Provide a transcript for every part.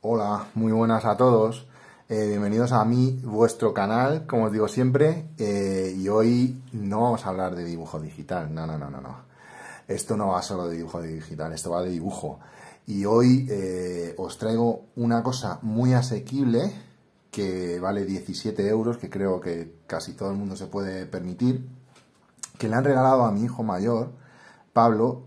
Hola, muy buenas a todos. Bienvenidos a vuestro canal, como os digo siempre. Y hoy no vamos a hablar de dibujo digital. No. Esto no va solo de dibujo digital, esto va de dibujo. Y hoy os traigo una cosa muy asequible que vale 17 euros, que creo que casi todo el mundo se puede permitir, que le han regalado a mi hijo mayor, Pablo,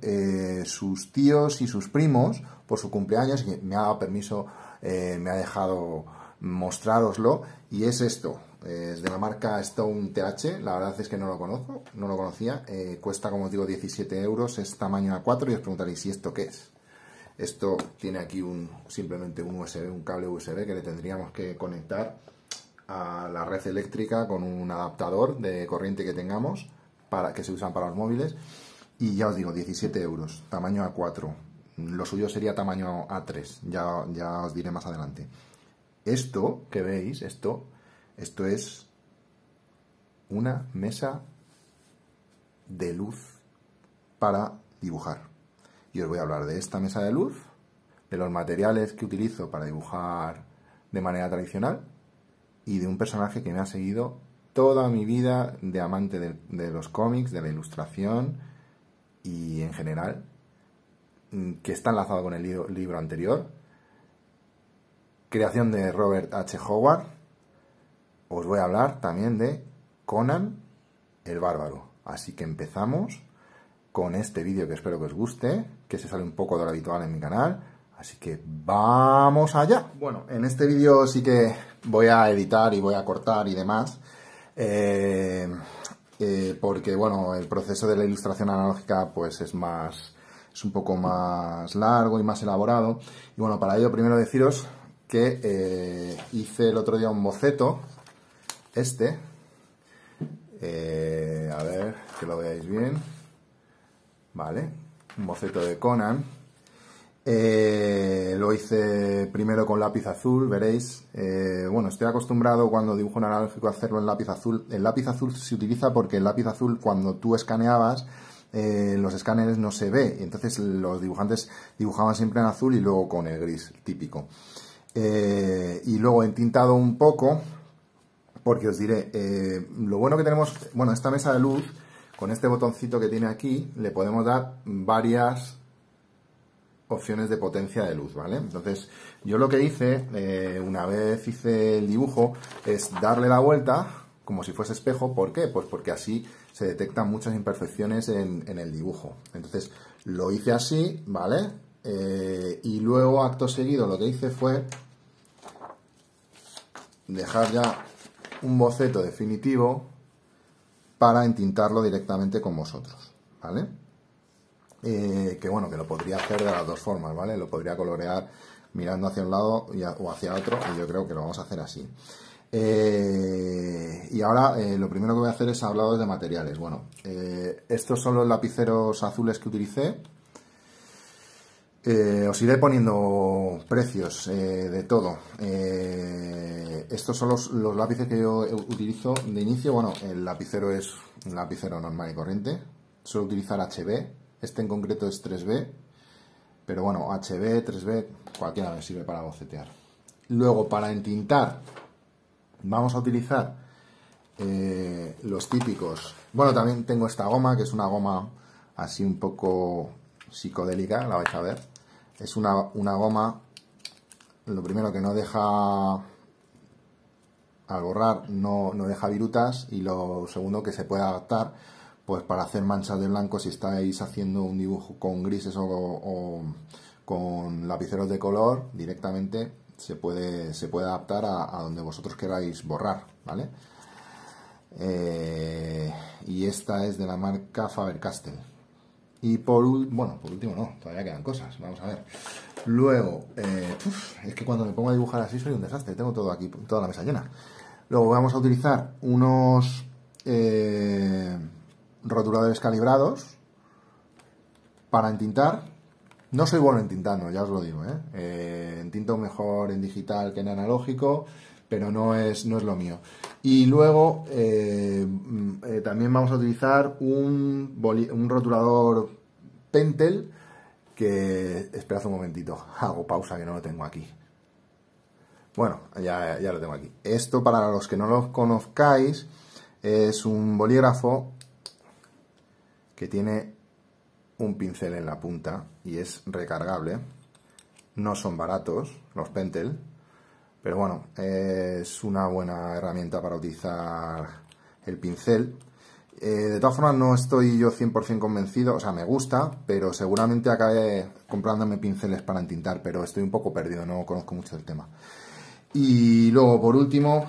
sus tíos y sus primos por su cumpleaños, y me ha dado permiso, me ha dejado mostrároslo, y es esto, es de la marca Stone TH. La verdad es que no lo conozco, no lo conocía, cuesta, como os digo, 17 euros, es tamaño A4, y os preguntaréis, ¿y esto qué es? Esto tiene aquí simplemente un USB, un cable USB que le tendríamos que conectar a la red eléctrica con un adaptador de corriente que tengamos, que se usan para los móviles. Y ya os digo, 17 euros, tamaño A4. Lo suyo sería tamaño A3, ya os diré más adelante. Esto que veis, esto es una mesa de luz para dibujar. Y os voy a hablar de esta mesa de luz, de los materiales que utilizo para dibujar de manera tradicional y de un personaje que me ha seguido toda mi vida de amante de los cómics, de la ilustración y en general, que está enlazado con el libro anterior, creación de Robert H. Howard. Os voy a hablar también de Conan el Bárbaro. Así que empezamos con este vídeo, que espero que os guste, que se sale un poco de lo habitual en mi canal. Así que ¡vamos allá! Bueno, en este vídeo sí que voy a editar y voy a cortar y demás, porque bueno, el proceso de la ilustración analógica pues es un poco más largo y más elaborado. Y bueno, para ello primero deciros que hice el otro día un boceto, a ver, que lo veáis bien, vale, un boceto de Conan. Lo hice primero con lápiz azul, veréis. Bueno, estoy acostumbrado cuando dibujo en analógico a hacerlo en lápiz azul. El lápiz azul se utiliza porque el lápiz azul, cuando tú escaneabas, los escáneres no se ve, entonces los dibujantes dibujaban siempre en azul y luego con el gris típico. Y luego he entintado un poco, porque os diré, lo bueno que tenemos, bueno, esta mesa de luz, con este botoncito que tiene aquí, le podemos dar varias opciones de potencia de luz, ¿vale? Entonces, yo lo que hice, una vez hice el dibujo, es darle la vuelta como si fuese espejo. ¿Por qué? Pues porque así se detectan muchas imperfecciones en el dibujo. Entonces, lo hice así, ¿vale? Y luego, acto seguido, lo que hice fue dejar ya un boceto definitivo para entintarlo directamente con vosotros, ¿vale? Que bueno, que lo podría hacer de las dos formas, ¿vale? Lo podría colorear mirando hacia un lado o hacia otro, y yo creo que lo vamos a hacer así. Y ahora lo primero que voy a hacer es hablaros de materiales. Bueno, estos son los lapiceros azules que utilicé. Os iré poniendo precios de todo. Estos son los lápices que yo utilizo de inicio. Bueno, el lapicero es un lapicero normal y corriente. Suelo utilizar HB. Este en concreto es 3B. Pero bueno, HB, 3B, cualquiera me sirve para bocetear. Luego, para entintar, vamos a utilizar los típicos. Bueno, también tengo esta goma, que es una goma así un poco psicodélica, la vais a ver. Es una goma, lo primero, que no deja, al borrar, no deja virutas, y lo segundo, que se puede adaptar pues para hacer manchas de blanco si estáis haciendo un dibujo con grises o con lapiceros de color. Directamente se puede adaptar a donde vosotros queráis borrar, ¿vale? Y esta es de la marca Faber-Castell. Y por último no, todavía quedan cosas, vamos a ver. Luego, es que cuando me pongo a dibujar así soy un desastre, tengo todo aquí, toda la mesa llena. Luego vamos a utilizar unos rotuladores calibrados para entintar. No soy bueno entintando, ya os lo digo, entinto mejor en digital que en analógico, pero no es lo mío. Y luego también vamos a utilizar un rotulador Pentel, que esperad un momentito, hago pausa que no lo tengo aquí. Bueno, ya lo tengo aquí. Esto, para los que no lo conozcáis, es un bolígrafo que tiene un pincel en la punta y es recargable. No son baratos los Pentel, pero bueno, es una buena herramienta para utilizar el pincel. De todas formas, no estoy yo 100% convencido, o sea, me gusta, pero seguramente acabe comprándome pinceles para entintar, pero estoy un poco perdido, no conozco mucho el tema. Y luego, por último,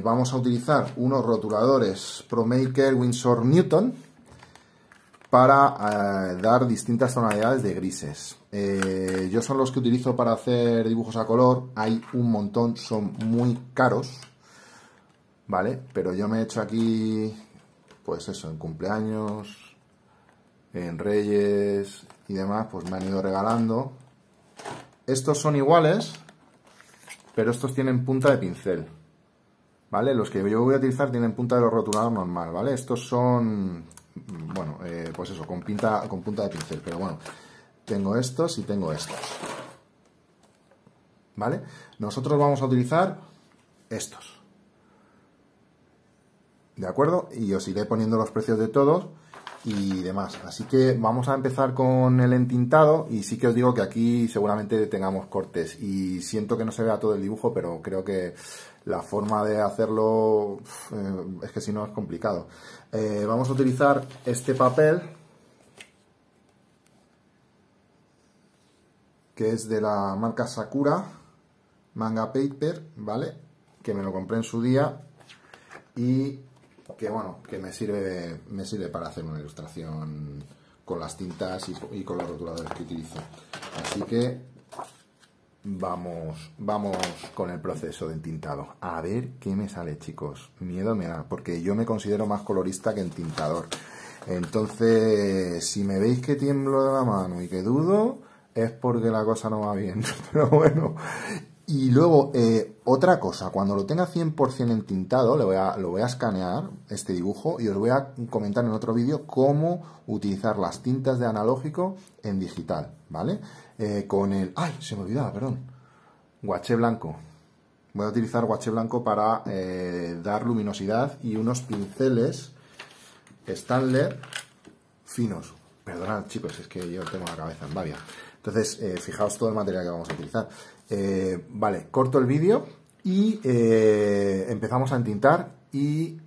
vamos a utilizar unos rotuladores ProMaker Winsor Newton para dar distintas tonalidades de grises. Yo son los que utilizo para hacer dibujos a color. Hay un montón, son muy caros, ¿vale? Pero yo me he hecho aquí, pues eso, en cumpleaños, en Reyes y demás, pues me han ido regalando. Estos son iguales, pero estos tienen punta de pincel, ¿vale? Los que yo voy a utilizar tienen punta de los rotuladores normal, ¿vale? Estos son, bueno, pues eso, con punta de pincel, pero bueno, tengo estos y tengo estos, ¿vale? Nosotros vamos a utilizar estos, ¿de acuerdo? Y os iré poniendo los precios de todos y demás. Así que vamos a empezar con el entintado, y sí que os digo que aquí seguramente tengamos cortes y siento que no se vea todo el dibujo, pero creo que la forma de hacerlo es que si no es complicado. Vamos a utilizar este papel, que es de la marca Sakura Manga Paper, ¿vale? Que me lo compré en su día y que bueno, que me sirve para hacer una ilustración con las tintas y con los rotuladores que utilizo. Así que vamos con el proceso de entintado. A ver qué me sale, chicos. Miedo me da, porque yo me considero más colorista que entintador. Entonces, si me veis que tiemblo de la mano y que dudo, es porque la cosa no va bien. Pero bueno. Y luego, otra cosa, cuando lo tenga 100% entintado, lo voy a escanear, este dibujo, y os voy a comentar en otro vídeo cómo utilizar las tintas de analógico en digital, ¿vale? Con el... ¡Ay! Se me olvidaba, perdón. Guaché blanco. Voy a utilizar guaché blanco para dar luminosidad, y unos pinceles Stanley finos. Perdonad, chicos, es que yo tengo la cabeza en babia. Entonces, fijaos todo el material que vamos a utilizar. Vale, corto el vídeo y empezamos a entintar y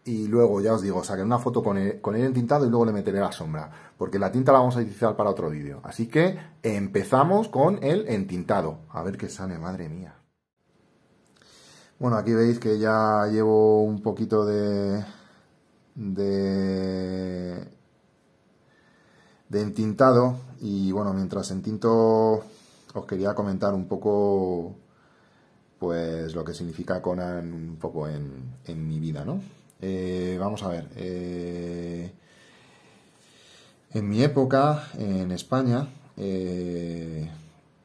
luego, ya os digo, saqué una foto con el entintado y luego le meteré la sombra, porque la tinta la vamos a utilizar para otro vídeo. Así que empezamos con el entintado. A ver qué sale, madre mía. Bueno, aquí veis que ya llevo un poquito de entintado, y bueno, mientras entinto os quería comentar un poco pues lo que significa Conan un poco en mi vida, ¿no? Vamos a ver, en mi época en España,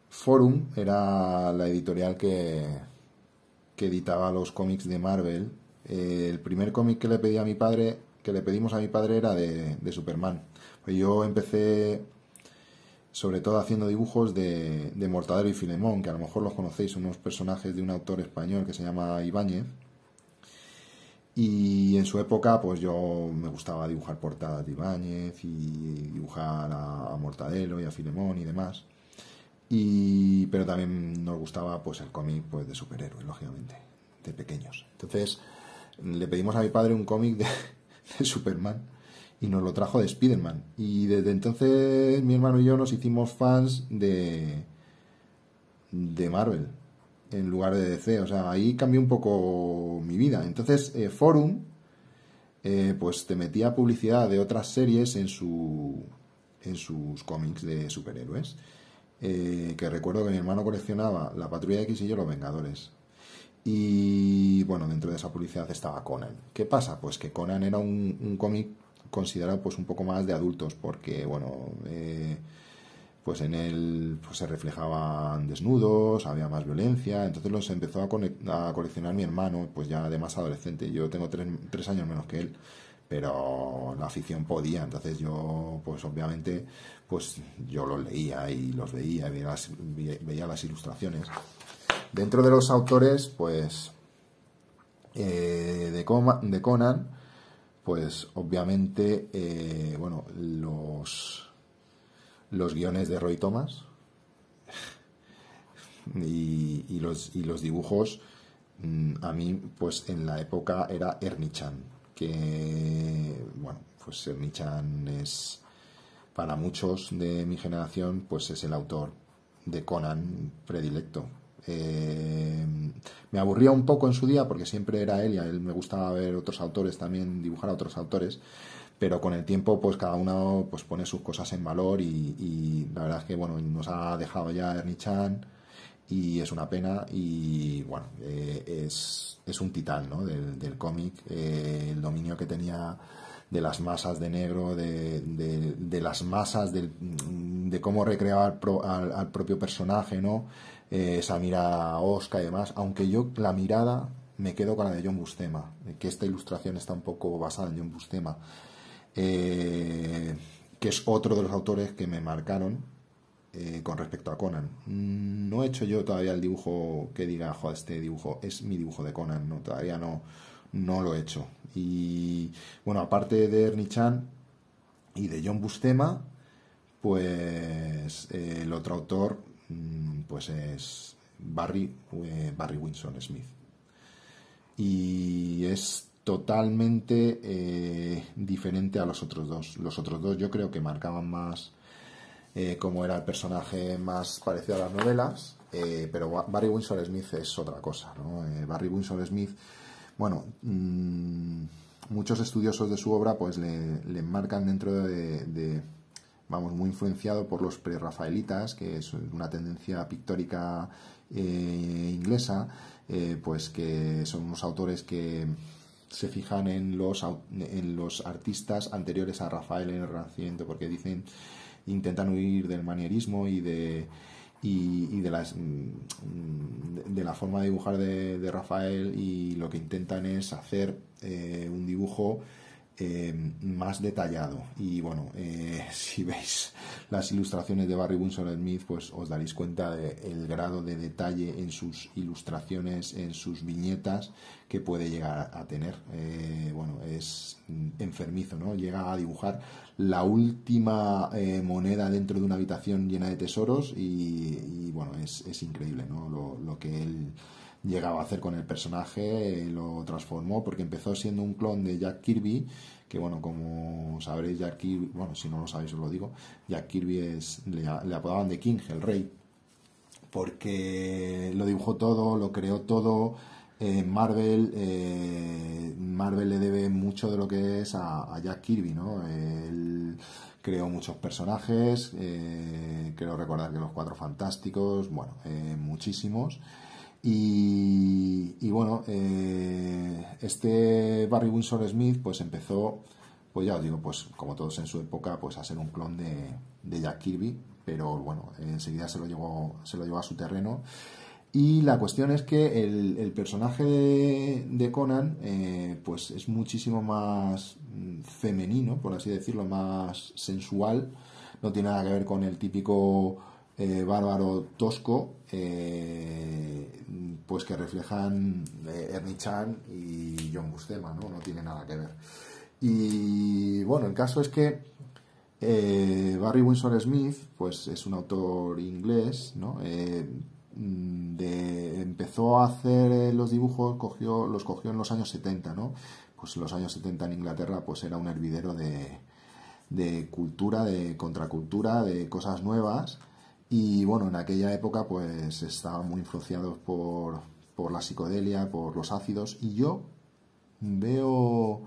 Forum era la editorial que editaba los cómics de Marvel. El primer cómic que le pedimos a mi padre era de Superman. Pues yo empecé sobre todo haciendo dibujos de Mortadelo y Filemón, que a lo mejor los conocéis, unos personajes de un autor español que se llama Ibáñez. Y en su época, pues yo me gustaba dibujar portadas de Ibáñez y dibujar a Mortadelo y a Filemón y demás. Pero también nos gustaba pues el cómic pues de superhéroes, lógicamente, de pequeños. Entonces le pedimos a mi padre un cómic de Superman y nos lo trajo de Spiderman. Y desde entonces mi hermano y yo nos hicimos fans de Marvel en lugar de DC. O sea, ahí cambió un poco mi vida. Entonces Forum pues te metía publicidad de otras series en sus cómics de superhéroes. Que recuerdo que mi hermano coleccionaba La Patrulla X y yo Los Vengadores. Y bueno, dentro de esa publicidad estaba Conan. ¿Qué pasa? Pues que Conan era un cómic considerado pues un poco más de adultos, porque bueno, pues en él pues se reflejaban desnudos, había más violencia. Entonces los empezó a coleccionar mi hermano, pues ya de más adolescente. Yo tengo 3 años menos que él, pero la afición podía. Entonces yo pues obviamente pues yo los leía y los veía, veía las ilustraciones. Dentro de los autores, pues, de Conan, pues obviamente, bueno, los guiones de Roy Thomas y los dibujos, a mí, pues en la época era Ernie Chan, que, bueno, pues Ernie Chan es, para muchos de mi generación, pues es el autor de Conan predilecto. Me aburría un poco en su día porque siempre era él y a él me gustaba ver otros autores también, dibujar a otros autores, pero con el tiempo pues cada uno pues pone sus cosas en valor y la verdad es que bueno, nos ha dejado ya Ernie Chan y es una pena y bueno, es un titán, ¿no? del cómic, el dominio que tenía de las masas de negro, de las masas, de cómo recrear al propio personaje, ¿no? Esa mirada osca y demás, aunque yo la mirada me quedo con la de John Buscema, que esta ilustración está un poco basada en John Buscema, que es otro de los autores que me marcaron con respecto a Conan. No he hecho yo todavía el dibujo que diga, joder, este dibujo es mi dibujo de Conan, no, todavía no lo he hecho. Y bueno, aparte de Ernie Chan y de John Buscema, pues el otro autor pues es Barry Windsor Smith. Y es totalmente diferente a los otros dos. Los otros dos yo creo que marcaban más cómo era el personaje, más parecido a las novelas, pero Barry Windsor Smith es otra cosa, ¿no? Barry Windsor Smith, bueno, muchos estudiosos de su obra pues le marcan dentro vamos, muy influenciado por los prerrafaelitas, que es una tendencia pictórica inglesa, pues que son unos autores que se fijan en los artistas anteriores a Rafael en el Renacimiento, porque intentan huir del manierismo y de la forma de dibujar de Rafael, y lo que intentan es hacer un dibujo más detallado. Y bueno, si veis las ilustraciones de Barry Windsor Smith, pues os daréis cuenta del grado de detalle en sus ilustraciones, en sus viñetas, que puede llegar a tener. Bueno, es enfermizo, ¿no? Llega a dibujar la última moneda dentro de una habitación llena de tesoros y bueno, es increíble, ¿no? Lo que él llegaba a hacer con el personaje, lo transformó, porque empezó siendo un clon de Jack Kirby, que bueno, como sabréis, Jack Kirby, bueno, si no lo sabéis os lo digo, Jack Kirby le apodaban The King, el rey, porque lo dibujó todo, lo creó todo. Marvel le debe mucho de lo que es a Jack Kirby, ¿no? Él creó muchos personajes, creo recordar que los Cuatro Fantásticos, bueno, muchísimos. Y bueno, este Barry Windsor Smith pues empezó, pues ya os digo, pues como todos en su época, pues a ser un clon de Jack Kirby, pero bueno, enseguida se lo llevó a su terreno. Y la cuestión es que el personaje de Conan pues es muchísimo más femenino, por así decirlo, más sensual, no tiene nada que ver con el típico bárbaro tosco, pues que reflejan Ernie Chan y John Buscema, ¿no? No tiene nada que ver. Y bueno, el caso es que Barry Windsor Smith pues es un autor inglés, ¿no? Empezó a hacer los dibujos, los cogió en los años 70, ¿no? Pues en los años 70 en Inglaterra pues era un hervidero de cultura, de contracultura, de cosas nuevas. Y bueno, en aquella época pues estaban muy influenciados por la psicodelia, por los ácidos, y yo veo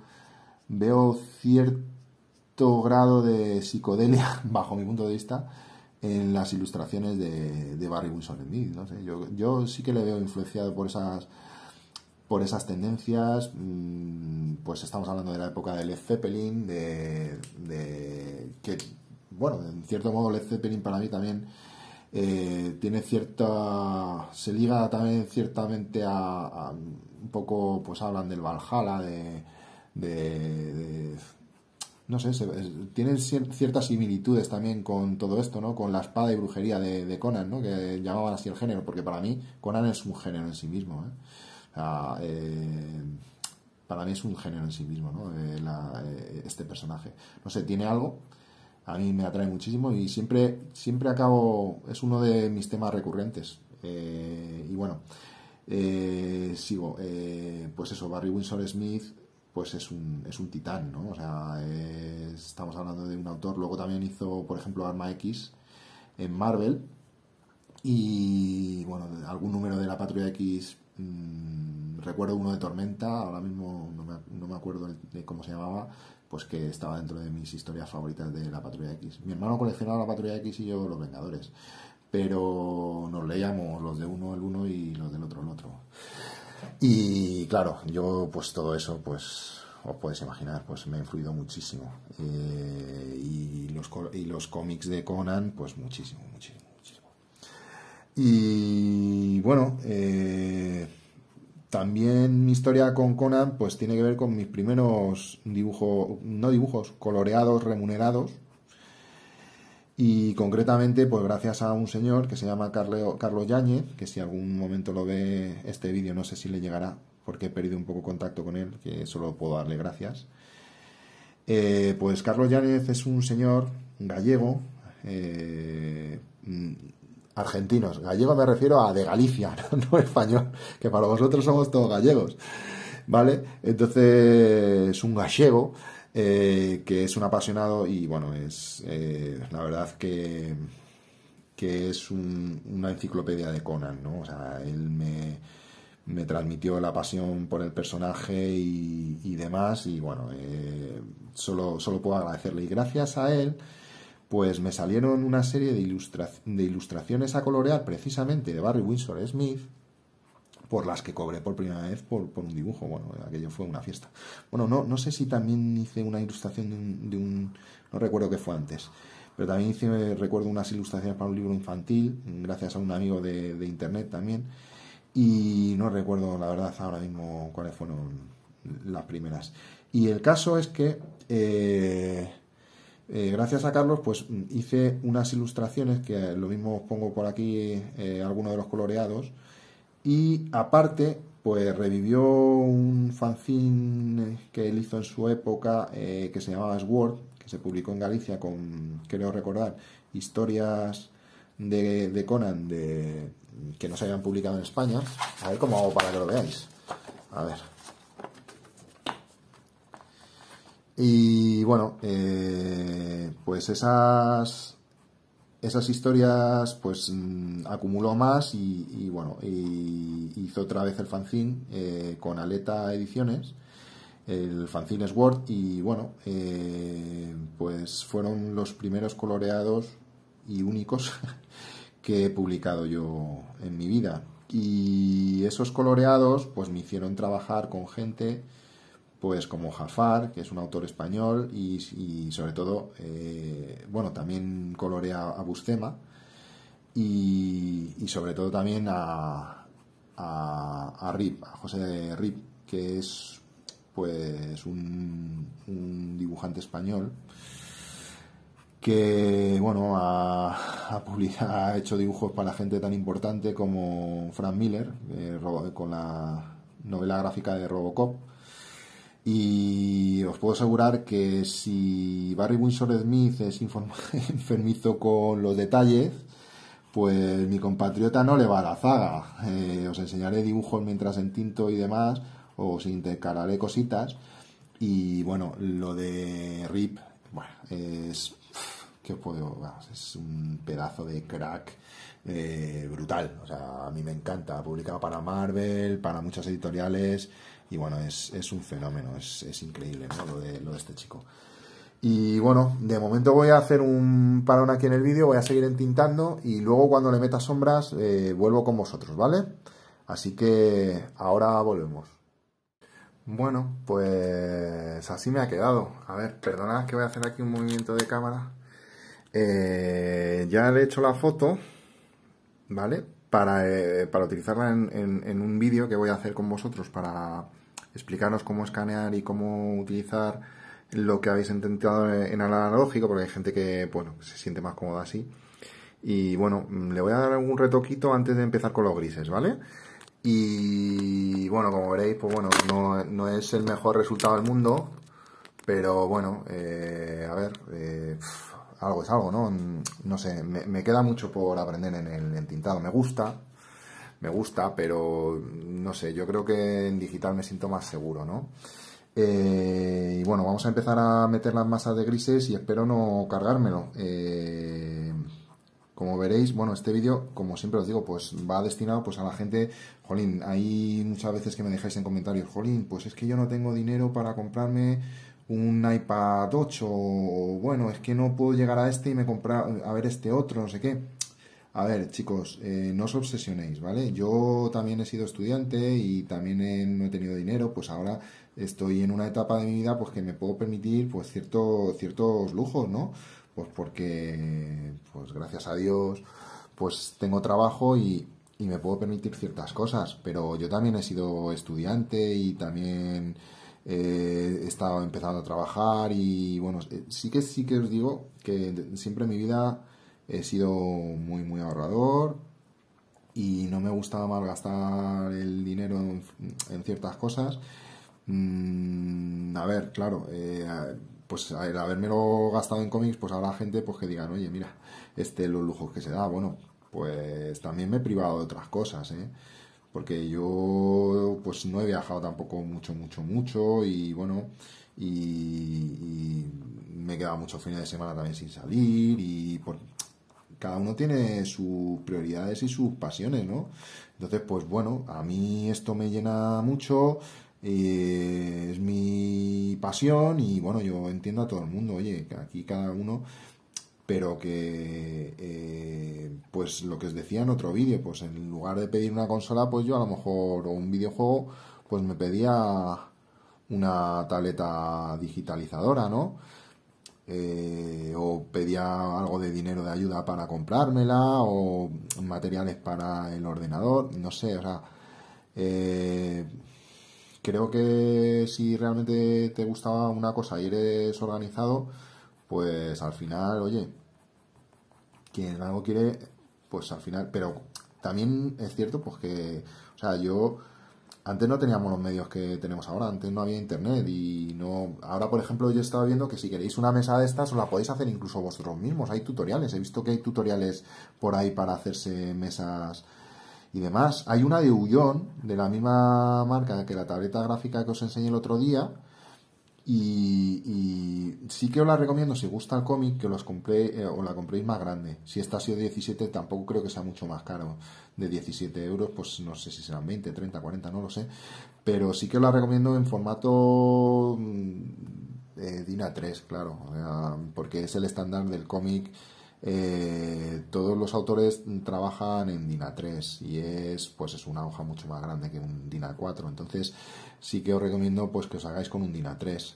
cierto grado de psicodelia, bajo mi punto de vista, en las ilustraciones de Barry Windsor Smith, no sé, yo sí que le veo influenciado por esas tendencias. Pues estamos hablando de la época de Led Zeppelin, que bueno, en cierto modo Led Zeppelin para mí también tiene se liga también ciertamente a un poco, pues hablan del Valhalla, no sé, tienen ciertas similitudes también con todo esto, ¿no? Con la espada y brujería de Conan, ¿no? Que llamaban así el género, porque para mí Conan es un género en sí mismo, ¿eh? O sea, para mí es un género en sí mismo, ¿no? Este personaje. No sé, tiene algo, a mí me atrae muchísimo y siempre acabo, es uno de mis temas recurrentes. Y bueno, sigo, pues eso, Barry Windsor Smith, pues es un titán, ¿no? O sea, estamos hablando de un autor, luego también hizo, por ejemplo, Arma X en Marvel, y bueno, algún número de la Patrulla X, recuerdo uno de Tormenta, ahora mismo no me acuerdo de cómo se llamaba, pues que estaba dentro de mis historias favoritas de la Patrulla X. Mi hermano coleccionaba la Patrulla X y yo los Vengadores, pero nos leíamos los de uno el uno y los del otro el otro. Y claro, yo pues todo eso, pues os podéis imaginar, pues me ha influido muchísimo. Y los cómics de Conan, pues muchísimo. Y bueno, también mi historia con Conan pues tiene que ver con mis primeros coloreados remunerados. Y concretamente, pues gracias a un señor que se llama Carlos Yáñez, que si algún momento lo ve este vídeo, no sé si le llegará, porque he perdido un poco contacto con él, que solo puedo darle gracias. Pues Carlos Yáñez es un señor gallego, argentinos. Gallego me refiero a de Galicia, no español, que para vosotros somos todos gallegos, ¿vale? Entonces es un gallego. Que es un apasionado y bueno, es la verdad que es una enciclopedia de Conan, ¿no? O sea, él me transmitió la pasión por el personaje y demás, y bueno, solo puedo agradecerle. Y gracias a él, pues me salieron una serie de ilustraciones a colorear precisamente de Barry Windsor Smith, por las que cobré por primera vez por un dibujo. Bueno, aquello fue una fiesta. Bueno, no sé si también hice una ilustración de un no recuerdo qué fue antes, pero también recuerdo unas ilustraciones para un libro infantil, gracias a un amigo de internet también, y no recuerdo la verdad ahora mismo cuáles fueron las primeras. Y el caso es que gracias a Carlos pues hice unas ilustraciones que lo mismo os pongo por aquí, algunos de los coloreados. Y aparte, pues revivió un fanzine que él hizo en su época, que se llamaba Sword, que se publicó en Galicia con, creo recordar, historias de Conan que no se habían publicado en España. A ver cómo hago para que lo veáis. A ver. Y bueno, pues esas historias pues acumuló más y bueno, y hizo otra vez el fanzine con Aleta Ediciones, el fanzine Sword, y bueno, pues fueron los primeros coloreados y únicos que he publicado yo en mi vida, y esos coloreados pues me hicieron trabajar con gente pues como Jafar, que es un autor español, y sobre todo, bueno, también colorea a Buscema, y sobre todo también a Rip, a José Rip, que es pues un dibujante español que, bueno, ha hecho dibujos para gente tan importante como Frank Miller, con la novela gráfica de Robocop. Y os puedo asegurar que si Barry Windsor Smith es enfermizo con los detalles, pues mi compatriota no le va a la zaga. Os enseñaré dibujos mientras entinto y demás, os intercalaré cositas. Y bueno, lo de Rip, bueno, es un pedazo de crack brutal. O sea, a mí me encanta. Ha publicado para Marvel, para muchas editoriales. Y bueno, es un fenómeno, es increíble, ¿no? Lo de este chico. Y bueno, de momento voy a hacer un parón aquí en el vídeo, voy a seguir entintando y luego cuando le meta sombras vuelvo con vosotros, ¿vale? Así que ahora volvemos. Bueno, pues así me ha quedado. A ver, perdonad que voy a hacer aquí un movimiento de cámara. Ya le he hecho la foto, ¿vale? Para utilizarla en un vídeo que voy a hacer con vosotros para explicaros cómo escanear y cómo utilizar lo que habéis intentado en analógico, porque hay gente que, bueno, se siente más cómoda así. Y bueno, le voy a dar algún retoquito antes de empezar con los grises, ¿vale? Y bueno, como veréis, pues bueno, no es el mejor resultado del mundo, pero bueno, a ver, algo es algo, ¿no? No sé, me queda mucho por aprender en el entintado. Me gusta, pero no sé, yo creo que en digital me siento más seguro, ¿no? Y bueno, vamos a empezar a meter las masas de grises y espero no cargármelo. Como veréis, bueno, este vídeo, como siempre os digo, pues va destinado pues a la gente, jolín, hay muchas veces que me dejáis en comentarios, jolín, pues es que yo no tengo dinero para comprarme un iPad 8, o bueno, es que no puedo llegar a este y me compra a ver este otro, no sé qué. A ver, chicos, no os obsesionéis, ¿vale? Yo también he sido estudiante y también no he tenido dinero, pues ahora estoy en una etapa de mi vida pues que me puedo permitir pues ciertos lujos, ¿no? Pues porque, pues gracias a Dios, pues tengo trabajo y me puedo permitir ciertas cosas, pero yo también he sido estudiante y también he estado empezando a trabajar y bueno, sí que os digo que siempre en mi vida he sido muy ahorrador y no me gusta malgastar el dinero en ciertas cosas. A ver, claro, pues el habérmelo gastado en cómics, pues habrá gente pues que digan, oye, mira, los lujos que se da, bueno, pues también me he privado de otras cosas, ¿eh? Porque yo pues no he viajado tampoco mucho y bueno, y me he quedado muchos fines de semana también sin salir y cada uno tiene sus prioridades y sus pasiones, ¿no? Entonces, pues bueno, a mí esto me llena mucho, es mi pasión y bueno, yo entiendo a todo el mundo, oye, que aquí cada uno, pero que, pues lo que os decía en otro vídeo, pues en lugar de pedir una consola, pues yo a lo mejor, o un videojuego, pues me pedía una tableta digitalizadora, ¿no? O pedía algo de dinero de ayuda para comprármela o materiales para el ordenador, no sé, o sea, eh, creo que si realmente te gustaba una cosa y eres organizado, pues al final, oye, quien algo quiere, pues al final, pero también es cierto, pues que, o sea, yo antes no teníamos los medios que tenemos ahora, antes no había internet y no. Ahora, por ejemplo, yo estaba viendo que si queréis una mesa de estas os la podéis hacer incluso vosotros mismos. Hay tutoriales, he visto que hay tutoriales por ahí para hacerse mesas y demás. Hay una de Ullón, de la misma marca que la tableta gráfica que os enseñé el otro día. Y sí que os la recomiendo si gusta el cómic que los compré o la compréis más grande. Si esta ha sido 17 tampoco creo que sea mucho más caro. De 17 euros, pues no sé si serán 20, 30, 40, no lo sé. Pero sí que os la recomiendo en formato DIN A3, claro. Porque es el estándar del cómic. Todos los autores trabajan en DIN A3 y es una hoja mucho más grande que un DIN A4. Entonces sí que os recomiendo pues que os hagáis con un DIN A3.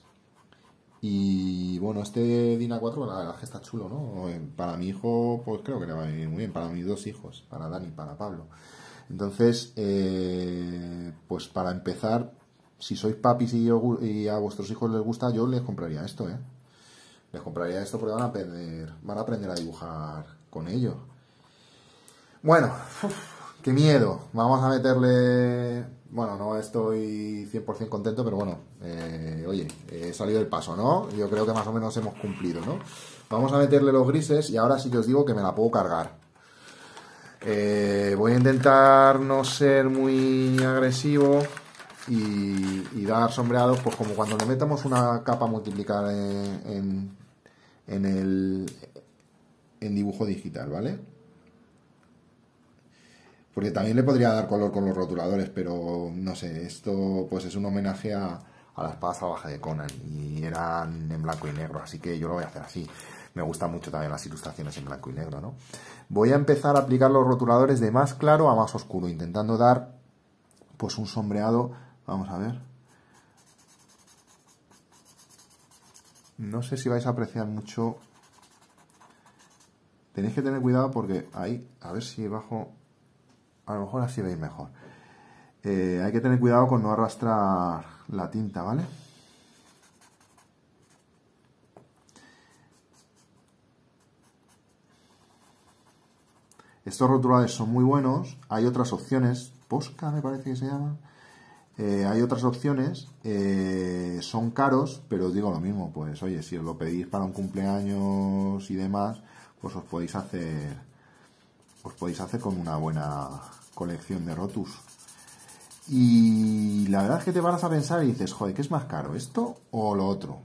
Y bueno, este DIN A4 la verdad es que está chulo, ¿no? Para mi hijo pues creo que le va a venir muy bien, para mis dos hijos, para Dani y para Pablo. Entonces, pues para empezar, si sois papis y a vuestros hijos les gusta, yo les compraría esto, ¿eh? Les compraría esto porque van a aprender a dibujar con ello. Bueno, qué miedo. Vamos a meterle. Bueno, no estoy 100% contento, pero bueno, oye, he salido del paso, ¿no? Yo creo que más o menos hemos cumplido, ¿no? Vamos a meterle los grises y ahora sí que os digo que me la puedo cargar. Voy a intentar no ser muy agresivo y dar sombreados, pues como cuando le metamos una capa multiplicada en dibujo digital, ¿vale? Porque también le podría dar color con los rotuladores, pero no sé, esto pues es un homenaje a la espada salvaje de Conan y eran en blanco y negro, así que yo lo voy a hacer así. Me gustan mucho también las ilustraciones en blanco y negro, ¿no? Voy a empezar a aplicar los rotuladores de más claro a más oscuro, intentando dar pues un sombreado. Vamos a ver. No sé si vais a apreciar mucho. Tenéis que tener cuidado porque ahí, a ver si bajo. A lo mejor así veis mejor. Hay que tener cuidado con no arrastrar la tinta, ¿vale? Estos rotuladores son muy buenos. Hay otras opciones, Posca me parece que se llama. Hay otras opciones, son caros, pero os digo lo mismo, pues oye, si os lo pedís para un cumpleaños y demás, pues os podéis hacer con una buena colección de rotus. Y la verdad es que te paras a pensar y dices, joder, ¿qué es más caro, esto o lo otro?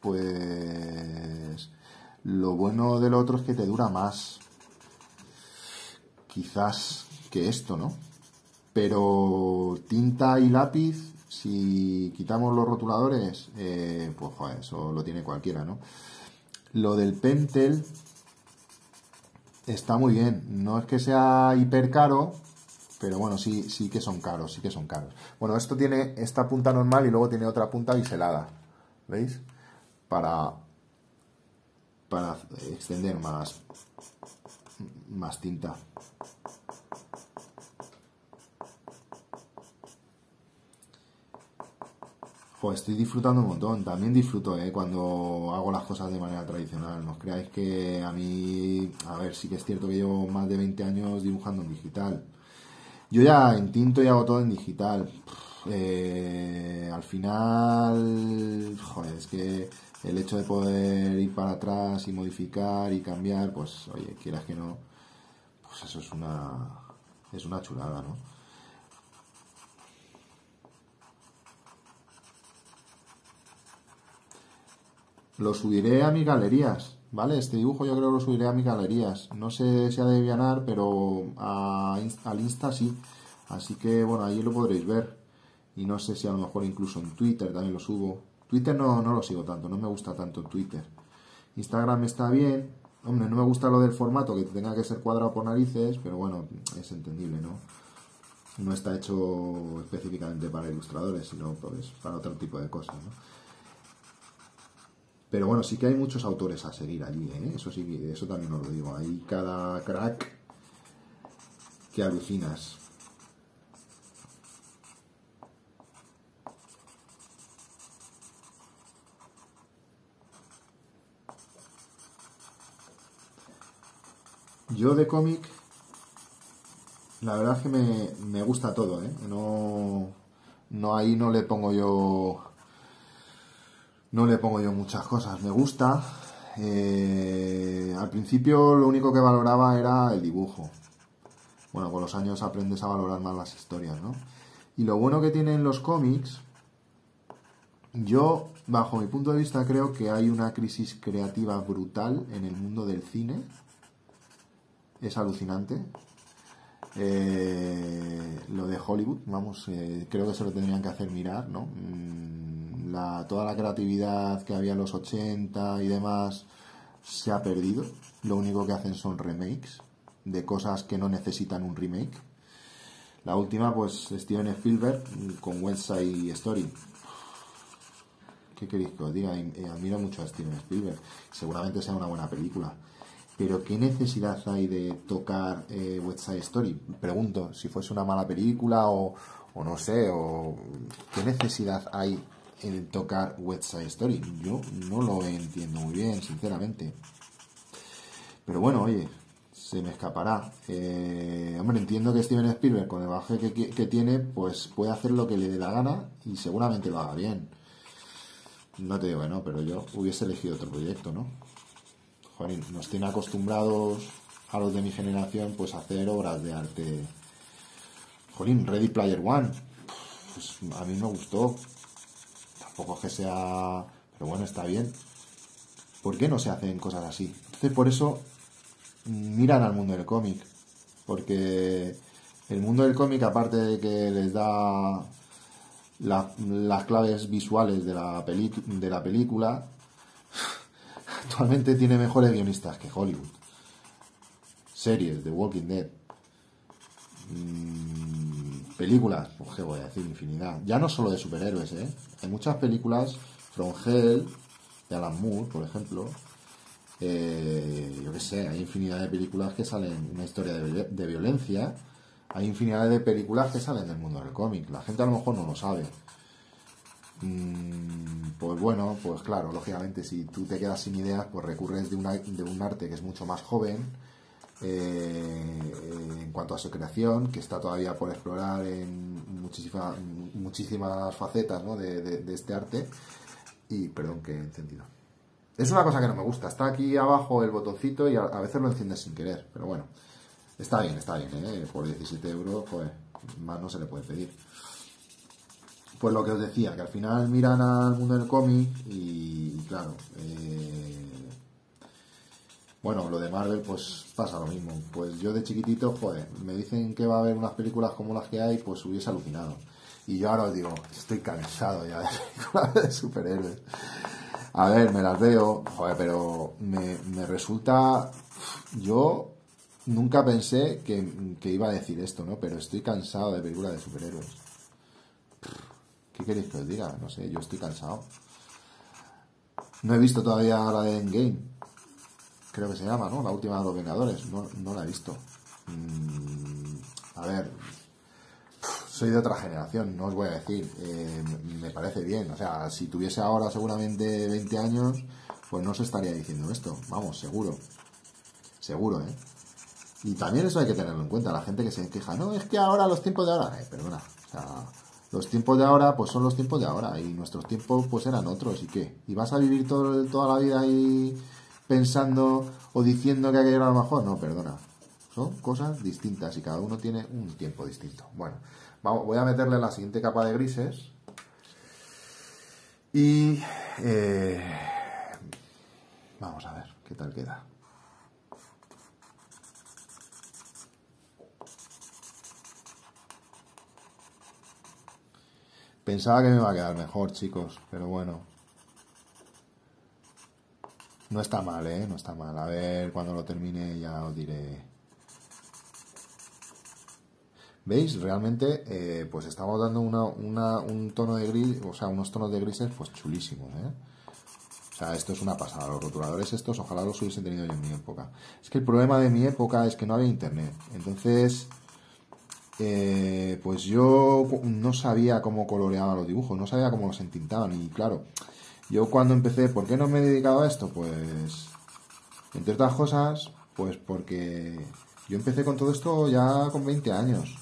Pues lo bueno de lo otro es que te dura más, quizás, que esto, ¿no? Pero tinta y lápiz, si quitamos los rotuladores, pues joder, eso lo tiene cualquiera, ¿no? Lo del Pentel está muy bien. No es que sea hiper caro, pero bueno, sí que son caros, sí que son caros. Bueno, esto tiene esta punta normal y luego tiene otra punta biselada, ¿veis? Para extender más tinta. Joder, estoy disfrutando un montón. También disfruto, cuando hago las cosas de manera tradicional. No os creáis que a mí... A ver, sí que es cierto que llevo más de 20 años dibujando en digital. Yo ya entinto y hago todo en digital. Al final... Joder, es que el hecho de poder ir para atrás y modificar y cambiar, pues, oye, quieras que no, pues eso es una chulada, ¿no? Lo subiré a mis galerías, ¿vale? Este dibujo yo creo que lo subiré a mis galerías. No sé si a DeviantArt, pero al Insta sí. Así que, bueno, ahí lo podréis ver. Y no sé si a lo mejor incluso en Twitter también lo subo. Twitter no lo sigo tanto, no me gusta tanto Twitter. Instagram está bien. Hombre, no me gusta lo del formato, que tenga que ser cuadrado por narices, pero bueno, es entendible, ¿no? No está hecho específicamente para ilustradores, sino pues para otro tipo de cosas, ¿no? Pero bueno, sí que hay muchos autores a seguir allí, ¿eh? Eso sí, eso también os lo digo. Hay cada crack que alucinas. Yo de cómic, la verdad es que me gusta todo, ¿eh? Ahí no le pongo yo... No le pongo yo muchas cosas. Me gusta. Al principio lo único que valoraba era el dibujo. Bueno, con los años aprendes a valorar más las historias, ¿no? Y lo bueno que tienen los cómics, yo, bajo mi punto de vista, creo que hay una crisis creativa brutal en el mundo del cine. Es alucinante. Lo de Hollywood, vamos, creo que se lo tendrían que hacer mirar, ¿no? Toda la creatividad que había en los 80 y demás se ha perdido. Lo único que hacen son remakes de cosas que no necesitan un remake. La última, pues, Steven Spielberg con West Side Story. ¿Qué queréis que os diga? Admiro mucho a Steven Spielberg. Seguramente sea una buena película. Pero ¿qué necesidad hay de tocar West Side Story? Pregunto, si fuese una mala película o no sé, o ¿qué necesidad hay en tocar West Side Story? Yo no lo entiendo muy bien, sinceramente. Pero bueno, oye, se me escapará. Hombre, entiendo que Steven Spielberg, con el bagaje que tiene, pues puede hacer lo que le dé la gana y seguramente lo haga bien. No te digo que no, pero yo hubiese elegido otro proyecto, ¿no? Joder, nos tiene acostumbrados a los de mi generación pues a hacer obras de arte. Jolín, Ready Player One, pues a mí me gustó. Tampoco es que sea... Pero bueno, está bien. ¿Por qué no se hacen cosas así? Entonces por eso miran al mundo del cómic. Porque el mundo del cómic, aparte de que les da las claves visuales de la película, actualmente tiene mejores guionistas que Hollywood. Series, The Walking Dead. Películas, pues qué voy a decir, infinidad. Ya no solo de superhéroes, ¿eh? Hay muchas películas, From Hell, de Alan Moore, por ejemplo. Yo qué sé, hay infinidad de películas que salen una historia de violencia. Hay infinidad de películas que salen del mundo del cómic. La gente a lo mejor no lo sabe. Pues bueno, pues claro, lógicamente si tú te quedas sin ideas, pues recurres de un arte que es mucho más joven en cuanto a su creación, que está todavía por explorar en muchísimas facetas, ¿no? de este arte. Y perdón que he encendido. Es una cosa que no me gusta. Está aquí abajo el botoncito y a veces lo enciendes sin querer. Pero bueno, está bien, ¿eh? Por 17 euros, joder, más no se le puede pedir. Pues lo que os decía, que al final miran al mundo del cómic y claro, bueno, lo de Marvel pues pasa lo mismo. Pues yo de chiquitito, joder, me dicen que va a haber unas películas como las que hay, pues hubiese alucinado. Y yo ahora os digo, estoy cansado ya de películas de superhéroes. A ver, me las veo, joder, pero me resulta... Yo nunca pensé que iba a decir esto, ¿no? Pero estoy cansado de películas de superhéroes. ¿Qué queréis que os diga? No sé, yo estoy cansado. No he visto todavía la de Endgame. Creo que se llama, ¿no? La última de los Vengadores. No la he visto. A ver, soy de otra generación, no os voy a decir. Me parece bien. O sea, si tuviese ahora seguramente 20 años, pues no se estaría diciendo esto. Vamos, seguro. Seguro, ¿eh? Y también eso hay que tenerlo en cuenta. La gente que se queja, no, es que ahora los tiempos de ahora... perdona. O sea, los tiempos de ahora, pues son los tiempos de ahora. Y nuestros tiempos, pues eran otros. ¿Y qué? ¿Y vas a vivir toda la vida ahí pensando o diciendo que aquello era lo mejor? No, perdona. Son cosas distintas y cada uno tiene un tiempo distinto. Bueno, voy a meterle la siguiente capa de grises. Y... vamos a ver qué tal queda. Pensaba que me iba a quedar mejor, chicos, pero bueno. No está mal, ¿eh? No está mal. A ver, cuando lo termine ya os diré. ¿Veis? Realmente, pues estamos dando un tono de gris, o sea, unos tonos de grises, pues chulísimos, ¿eh? O sea, esto es una pasada. Los rotuladores estos, ojalá los hubiesen tenido yo en mi época. Es que el problema de mi época es que no había internet. Entonces... pues yo no sabía cómo coloreaba los dibujos, no sabía cómo los entintaban y claro, yo cuando empecé, ¿por qué no me he dedicado a esto? Pues, entre otras cosas, pues porque yo empecé con todo esto ya con 20 años,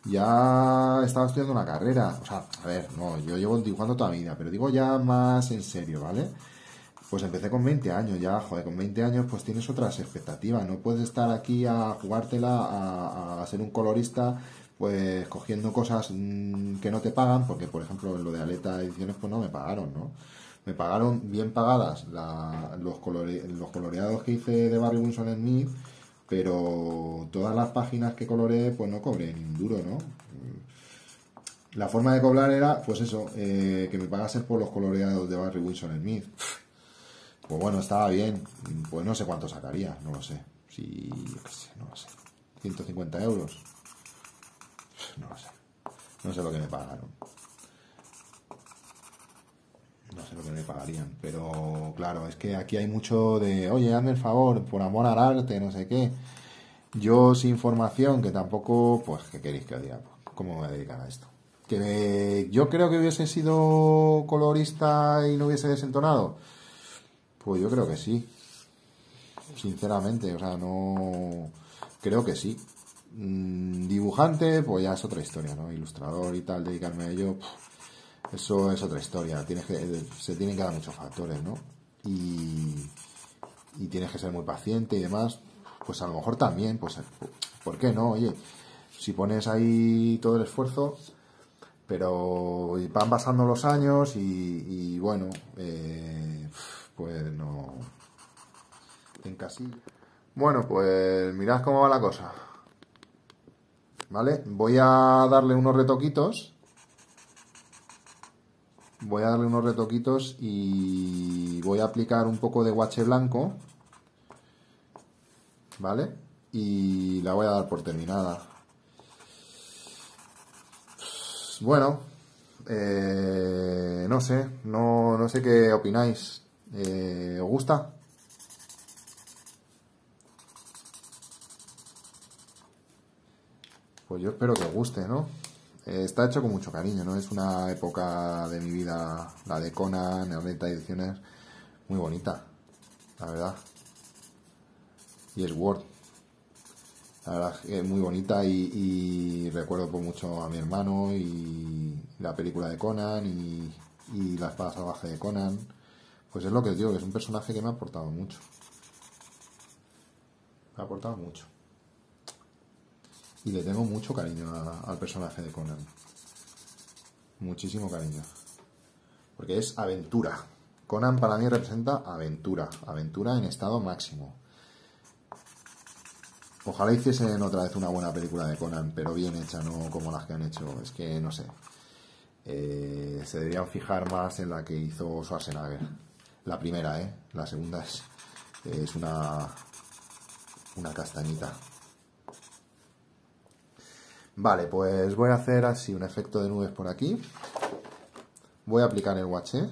ya estaba estudiando una carrera, o sea, a ver, no, yo llevo dibujando toda mi vida, pero digo ya más en serio, ¿vale? Pues empecé con 20 años, ya, joder, con 20 años pues tienes otras expectativas, no puedes estar aquí a jugártela, a ser un colorista, pues cogiendo cosas que no te pagan, porque por ejemplo en lo de Aleta Ediciones pues no me pagaron, ¿no? Me pagaron bien pagadas los coloreados que hice de Barry Windsor Smith, pero todas las páginas que coloreé pues no cobré ni un duro, ¿no? La forma de cobrar era, pues eso, que me pagases por los coloreados de Barry Windsor Smith. Pues bueno, estaba bien. Pues no sé cuánto sacaría, no lo sé. Si, yo qué sé, no lo sé. 150 euros. No lo sé. No sé lo que me pagaron. No sé lo que me pagarían. Pero claro, es que aquí hay mucho de, oye, hazme el favor, por amor al arte, no sé qué. Yo sin formación, que tampoco, pues, ¿qué queréis que os diga? ¿Cómo me voy a dedicar a esto? Que yo creo que hubiese sido colorista y no hubiese desentonado. Pues yo creo que sí, sinceramente, o sea, no... Creo que sí. Dibujante, pues ya es otra historia, ¿no? Ilustrador y tal, dedicarme a ello, eso es otra historia. Se tienen que dar muchos factores, ¿no? Y tienes que ser muy paciente y demás. Pues a lo mejor también, pues, ¿por qué no? Oye, si pones ahí todo el esfuerzo, pero van pasando los años y bueno, pues no... En casi. Bueno, pues mirad cómo va la cosa. ¿Vale? Voy a darle unos retoquitos. Y voy a aplicar un poco de guache blanco. ¿Vale? Y la voy a dar por terminada. Bueno, no sé, no sé qué opináis. ¿Os gusta? Pues yo espero que os guste, ¿no? está hecho con mucho cariño, ¿no? Es una época de mi vida, la de Conan, Erreta Ediciones, muy bonita, la verdad. Y es Word, la verdad, es muy bonita y recuerdo por mucho a mi hermano y la película de Conan y la espada salvaje de Conan. Pues es lo que os digo, que es un personaje que me ha aportado mucho. Me ha aportado mucho. Y le tengo mucho cariño al personaje de Conan. Muchísimo cariño. Porque es aventura. Conan para mí representa aventura. Aventura en estado máximo. Ojalá hiciesen otra vez una buena película de Conan, pero bien hecha, no como las que han hecho. Es que no sé. Se deberían fijar más en la que hizo Schwarzenegger. La primera, ¿eh? La segunda es una castañita. Vale, pues voy a hacer así un efecto de nubes por aquí. Voy a aplicar el guaché.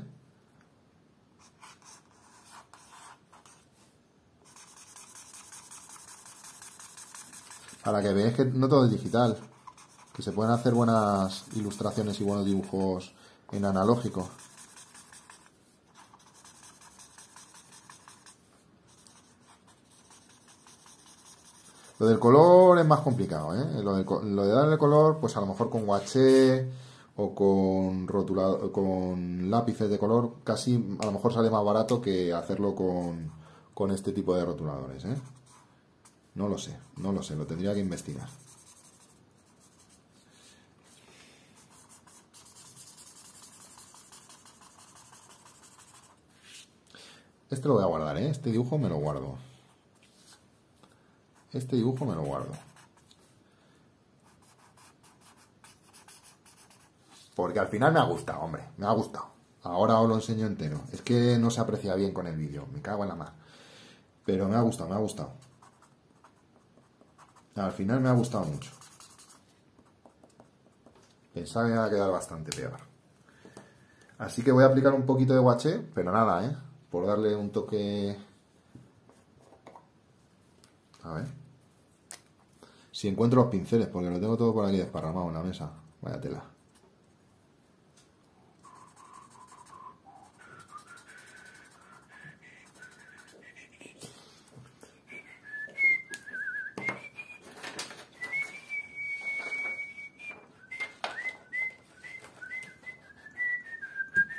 Para que veáis que no todo es digital. Que se pueden hacer buenas ilustraciones y buenos dibujos en analógico. Lo del color es más complicado, ¿eh? Lo de darle color, pues a lo mejor con guaché o con con lápices de color, casi a lo mejor sale más barato que hacerlo con este tipo de rotuladores, ¿eh? No lo sé, no lo sé, lo tendría que investigar. Este lo voy a guardar, ¿eh? Este dibujo me lo guardo. Este dibujo me lo guardo. Porque al final me ha gustado, hombre, me ha gustado. Ahora os lo enseño entero. Es que no se aprecia bien con el vídeo, me cago en la mar. Pero me ha gustado, me ha gustado. Al final me ha gustado mucho. Pensaba que me iba a quedar bastante peor. Así que voy a aplicar un poquito de guaché, pero nada, ¿eh? Por darle un toque... A ver. Si encuentro los pinceles, porque lo tengo todo por aquí desparramado en la mesa. Vaya tela.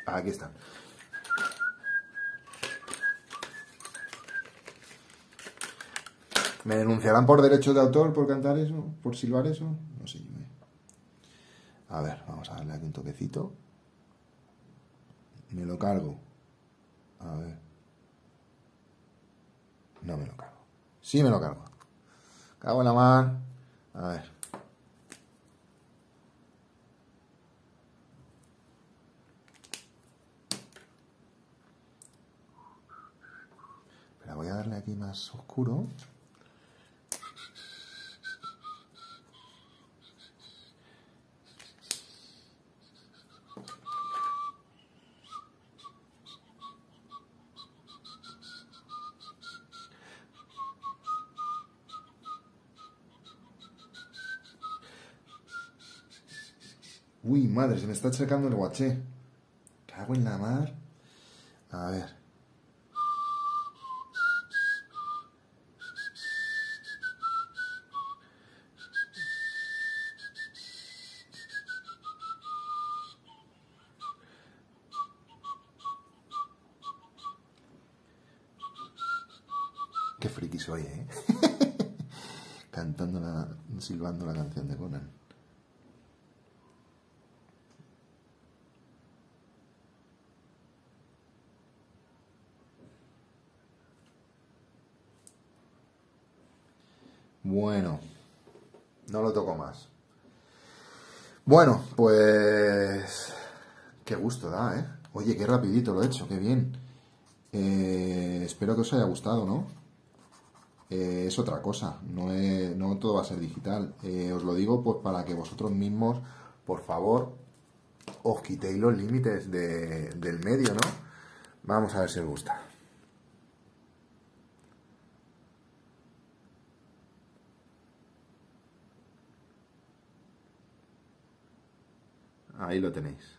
Aquí están. ¿Me denunciarán por derechos de autor por cantar eso? ¿Por silbar eso? No sé yo. A ver, vamos a darle aquí un toquecito. Me lo cargo. A ver. No me lo cargo. Sí me lo cargo. Cago en la mar. A ver. Pero voy a darle aquí más oscuro. Uy, madre, se me está achacando el guaché. Cago en la mar. A ver. Qué friki soy, ¿eh? Silbando la canción de Conan. Bueno, no lo toco más. Bueno, pues... Qué gusto da, ¿eh? Oye, qué rapidito lo he hecho, qué bien. Espero que os haya gustado, ¿no? Es otra cosa, no todo va a ser digital. Os lo digo pues para que vosotros mismos, por favor, os quitéis los límites del medio, ¿no? Vamos a ver si os gusta. Ahí lo tenéis.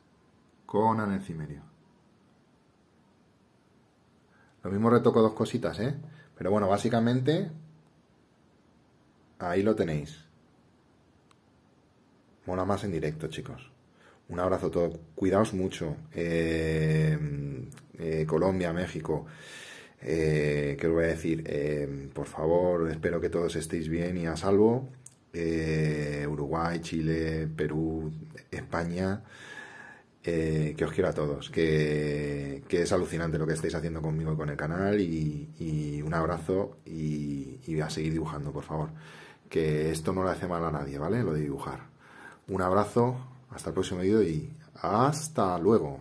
Conan el cimerio. Lo mismo retoco dos cositas, ¿eh? Pero bueno, básicamente... Ahí lo tenéis. Mola más en directo, chicos. Un abrazo a todos. Cuidaos mucho. Colombia, México. ¿Qué os voy a decir? Por favor, espero que todos estéis bien y a salvo. Uruguay, Chile, Perú, España. Que os quiero a todos. Que es alucinante lo que estáis haciendo conmigo y con el canal. Y un abrazo y a seguir dibujando, por favor. Que esto no le hace mal a nadie, ¿vale? Lo de dibujar. Un abrazo, hasta el próximo vídeo y hasta luego.